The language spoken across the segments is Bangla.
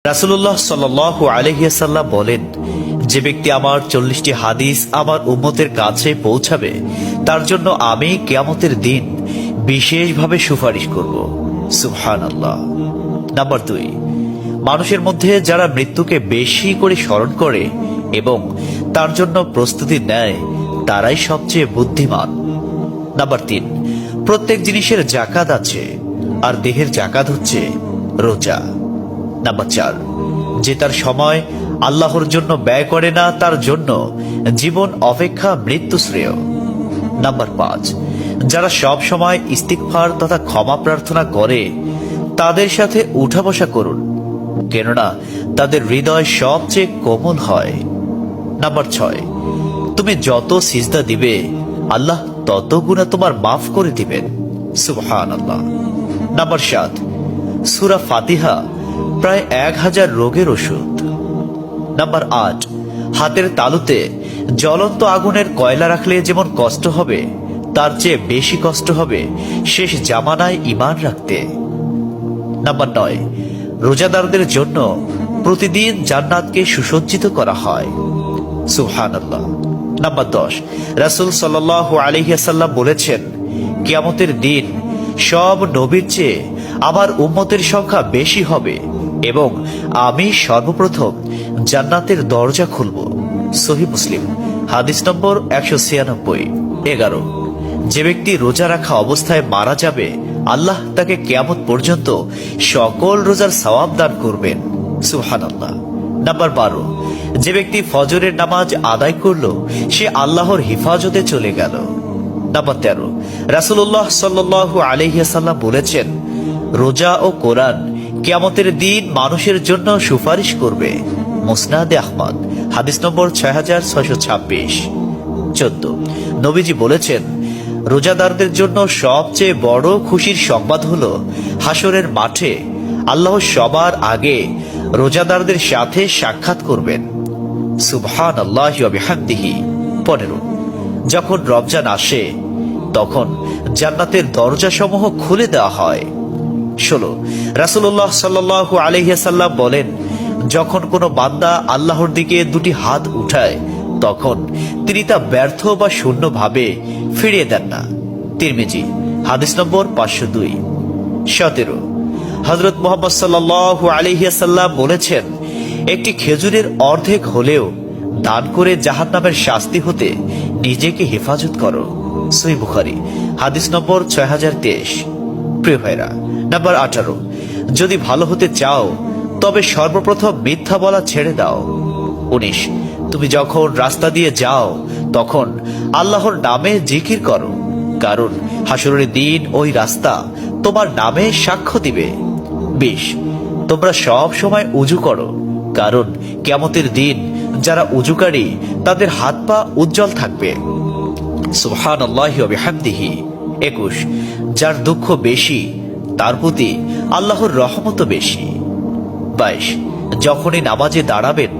রাসূলুল্লাহ সাল্লাল্লাহু আলাইহি ওয়াসাল্লাম বলেন, যে ব্যক্তি আমার 40টি হাদিস আমার উম্মতের কাছে পৌঁছাবে তার জন্য আমি কিয়ামতের দিন বিশেষভাবে সুপারিশ করব। সুবহানাল্লাহ। নাম্বার 2, মানুষের মধ্যে যারা মৃত্যুকে বেশি করে স্মরণ করে এবং তার জন্য প্রস্তুতি নেয় তারাই সবচেয়ে বুদ্ধিমান। নাম্বার 3, প্রত্যেক জিনিসের জাকাত আছে, আর দেহের জাকাত হচ্ছে রোজা। নাম্বার 4, যে তার সময় আল্লাহর জন্য ব্যয় করে না তার জন্য জীবন অপেক্ষা মৃত্যু শ্রেয়। নাম্বার 5, যারা সব সময় ইস্তিগফার তথা ক্ষমা প্রার্থনা করে তাদের সাথে উঠা বসা করুন, কেননা তাদের হৃদয় সবচেয়ে কোমল হয়। নাম্বার 6, তুমি যত সিজদা দিবে আল্লাহ তত গুনাহ তোমার মাফ করে দিবেন। সুবহানাল্লাহ। নাম্বার 7, সূরা ফাতিহা প্রায় 1000 রোগের ওষুধ। নাম্বার 8, হাতের তালুতে জ্বলন্ত আগুনের কয়লা রাখলে যেমন কষ্ট হবে তার চেয়ে বেশি কষ্ট হবে শেষ জামানায় ঈমান রাখতে। নাম্বার 9, রোজাদারদের জন্য প্রতিদিন জান্নাতকে সুসজ্জিত করা হয়। সুবহানাল্লাহ। নাম্বার 10, রাসূল সাল্লাল্লাহু আলাইহি ওয়াসাল্লাম বলেছেন, কিয়ামতের দিন সব নবীর চেয়ে আমার উম্মতের সংখ্যা বেশি হবে এবং আমি সর্বপ্রথম জান্নাতের দরজা খুলব। সহিহ মুসলিম, হাদিস নম্বর 196। 11, যে ব্যক্তি রোজা রাখা অবস্থায় মারা যাবে আল্লাহ তাকে কিয়ামত পর্যন্ত সকল রোজার সওয়াব দান করবেন। সুবহানাল্লাহ। নাম্বার 12, যে ব্যক্তি ফজরের নামাজ আদায় করল সে আল্লাহর হিফাজতে চলে গেল। নাম্বার 13, রাসূলুল্লাহ সাল্লাল্লাহু আলাইহি ওয়াসাল্লাম বলেছেন, রোজা ও কোরআন কিয়ামতের দিন মানুষের জন্য সুপারিশ করবে। মুসনাদে আহমদ, হাদিস নম্বর 6626। 14, নবীজি বলেছেন, রোজাদারদের জন্য সবচেয়ে বড় খুশির সংবাদ হলো হাসরের মাঠে আল্লাহ সবার আগে রোজাদারদের সাথে সাক্ষাৎ করবেন। সুবহানাল্লাহি ওয়া বিহামদিহি। 15, যখন রমজান আসে তখন জান্নাতের দরজাসমূহ খুলে দেওয়া হয়। 16, রাসূলুল্লাহ সাল্লাল্লাহু আলাইহি ওয়াসাল্লাম বলেন, যখন কোনো বান্দা আল্লাহর দিকে দুটি হাত উঠায় তখন তিনি তা ব্যর্থ বা শূন্য ভাবে ফিরিয়ে দেন না। তিরমিজি, হাদিস নম্বর 502। 17, হযরত মুহাম্মদ সাল্লাল্লাহু আলাইহি ওয়াসাল্লাম বলেছেন, একটি খেজুরের অর্ধেক হলেও দান করে জাহান্নামের শাস্তি হতে নিজেকে হেফাজত করো। সহিহ বুখারী, হাদিস নম্বর 6023। প্রিয় ভাইরা, নাম্বার 18, যদি ভালো হতে চাও তবে সর্বপ্রথম মিথ্যা বলা ছেড়ে দাও। 19, তুমি যখন রাস্তা দিয়ে যাও তখন আল্লাহর নামে জিকির করো, কারণ হাসরের দিন ওই রাস্তা তোমার নামে সাক্ষ্য দিবে। 20, তোমরা সব সময় উযু করো, কারণ কিয়ামতের দিন যারা উযুকারী তাদের হাত পা উজ্জ্বল থাকবে। সুবহানাল্লাহি ওয়া বিহামদিহি। 21, যার দুঃখ বেশি তার প্রতি আল্লাহর রহমতও বেশি। 22, যখনই নামাজে দাঁড়াবেন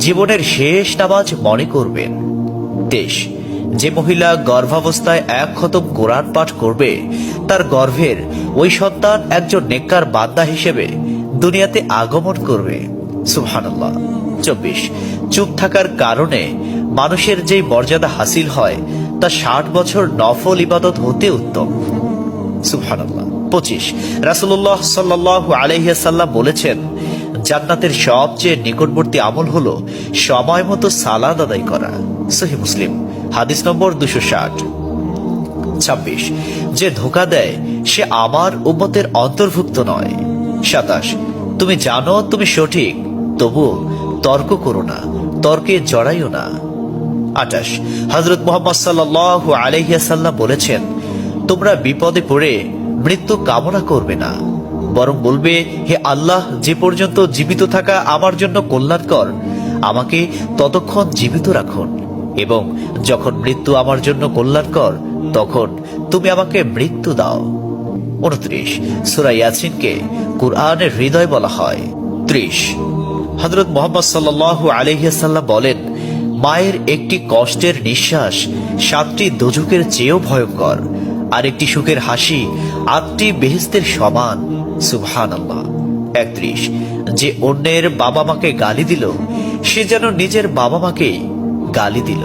জীবনের শেষ নামাজ মনে করবেন। 23, যে মহিলা গর্ভাবস্থায় 1 খতম কোরআন পাঠ করবে তার গর্ভের ওই সন্তান একজন নেককার বান্দা হিসেবে দুনিয়াতে আগমন করবে। সুবহানাল্লাহ। 24, চুপ থাকার কারণে মানুষের যেই মর্যাদা হাসিল হয় তা 60 বছর নফল ইবাদত হতে উত্তম। সুবহানাল্লাহ। 25, রাসূলুল্লাহ সাল্লাল্লাহু আলাইহি ওয়াসাল্লাম বলেছেন, জান্নাতের সবচেয়ে নিকটবর্তী আমল হলো সময় মতো সালাত আদায় করা। সহিহ মুসলিম, হাদিস নম্বর 260। 26, যে ধোঁকা দেয় সে আমার উম্মতের অন্তর্ভুক্ত নয়। 27, তুমি জানো তুমি সঠিক তবু তর্ক করো না, তর্কে জড়াইও না। 28, হযরত মুহাম্মদ সাল্লাল্লাহু আলাইহি ওয়াসাল্লাম বলেছেন, তোমরা বিপদে পড়ে মৃত্যু কামনা করবে না, বরং বলবে, হে আল্লাহ, যে পর্যন্ত জীবিত থাকা আমার জন্য কল্যাণকর আমাকে ততক্ষণ জীবিত রাখুন, এবং যখন মৃত্যু আমার জন্য কল্যাণকর তখন তুমি আমাকে মৃত্যু দাও। 29, সূরা ইয়াসিনকে কুরআনের হৃদয় বলা হয়। 30, হযরত মুহাম্মদ সাল্লাল্লাহু আলাইহি ওয়াসাল্লাম বলেন, মায়ের একটি কষ্টের নিঃশ্বাস 7টি দোজখের চেয়েও ভয়ঙ্কর, আর একটি সুখের হাসি 8টি বেহেশতের সমান। সুবহানাল্লাহ। 31, যে অন্যের বাবা মাকে গালি দিল সে যেন নিজের বাবা মাকেই গালি দিল।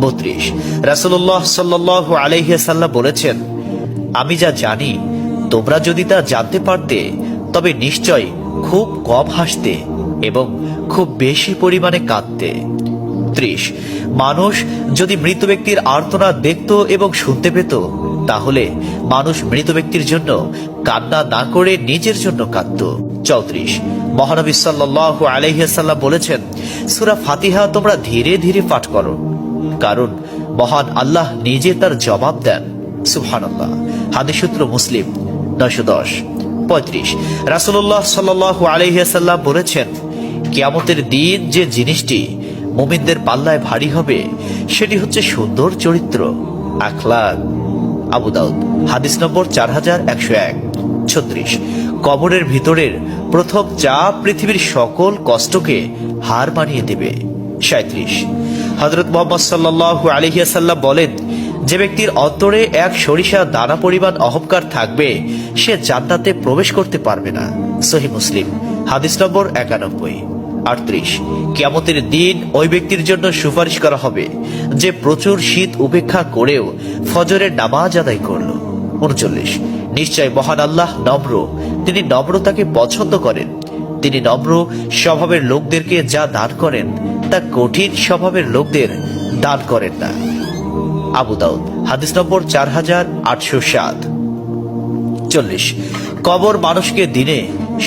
32, রাসূলুল্লাহ সাল্লাল্লাহু আলাইহি ওয়াসাল্লাম বলেছেন, আমি যা জানি তোমরা যদি তা জানতে পারতে তবে নিশ্চয় খুব কম হাসতে এবং খুব বেশি পরিমাণে কাঁদতে। 30, মানুষ যদি মৃত ব্যক্তির আর্তনাদ দেখত এবং শুনতে পেত তাহলে মানুষ মৃত ব্যক্তির জন্য কান্না না করে নিজের জন্য কাঁদত। 34, মহানবী সাল্লাল্লাহু আলাইহি ওয়াসাল্লাম বলেছেন, সূরা ফাতিহা তোমরা ধীরে ধীরে পাঠ করো, কারণ মহান আল্লাহ নিজে তার জবাব দেন। সুবহানাল্লাহ। হাদিস সূত্র মুসলিম 910। 35, রাসূলুল্লাহ সাল্লাল্লাহু আলাইহি ওয়াসাল্লাম বলেছেন, কিয়ামতের দিন যে জিনিসটি মুমিনদের পাল্লায় ভারী হবে সেটি হচ্ছে সুন্দর চরিত্র, আখলাক। আবু দাউদ হাদিস নম্বর 4101। 36, কবরের ভিতরের প্রথম চাপ পৃথিবীর সকল কষ্টকে হার মানিয়ে দেবে। 37, হযরত মুহাম্মদ সাল্লাল্লাহু আলাইহি ওয়াসাল্লাম বলেন, যে ব্যক্তির অন্তরে এক সরিষা দানা পরিমাণ অহংকার থাকবে সে জান্নাতে প্রবেশ করতে পারবে না। সহিহ মুসলিম হাদিস নম্বর 91। 38, কিয়ামতের দিন ওই ব্যক্তির জন্য সুপারিশ করা হবে যে প্রচুর শীত উপেক্ষা করেও ফজরের নামাজ আদায় করল। 39, নিশ্চয় মহান আল্লাহ নম্র, তিনি নম্রতাকে পছন্দ করেন। তিনি নম্র স্বভাবের লোকদেরকে যা দান করেন তা কঠিন স্বভাবের লোকদের দান করেন না। আবু দাউদ হাদিস নম্বর 4807। 40, কবর মানুষকে দিনে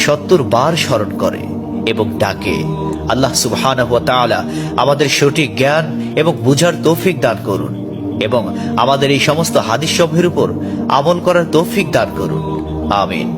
70 বার স্মরণ করে এবং ডাকে। আল্লাহ সুবহানাহু ওয়া তাআলা আমাদের সঠিক জ্ঞান এবং বুঝার তৌফিক দান করুন এবং আমাদের এই সমস্ত হাদিস সমূহের উপর আমল করার তৌফিক দান করুন। আমিন।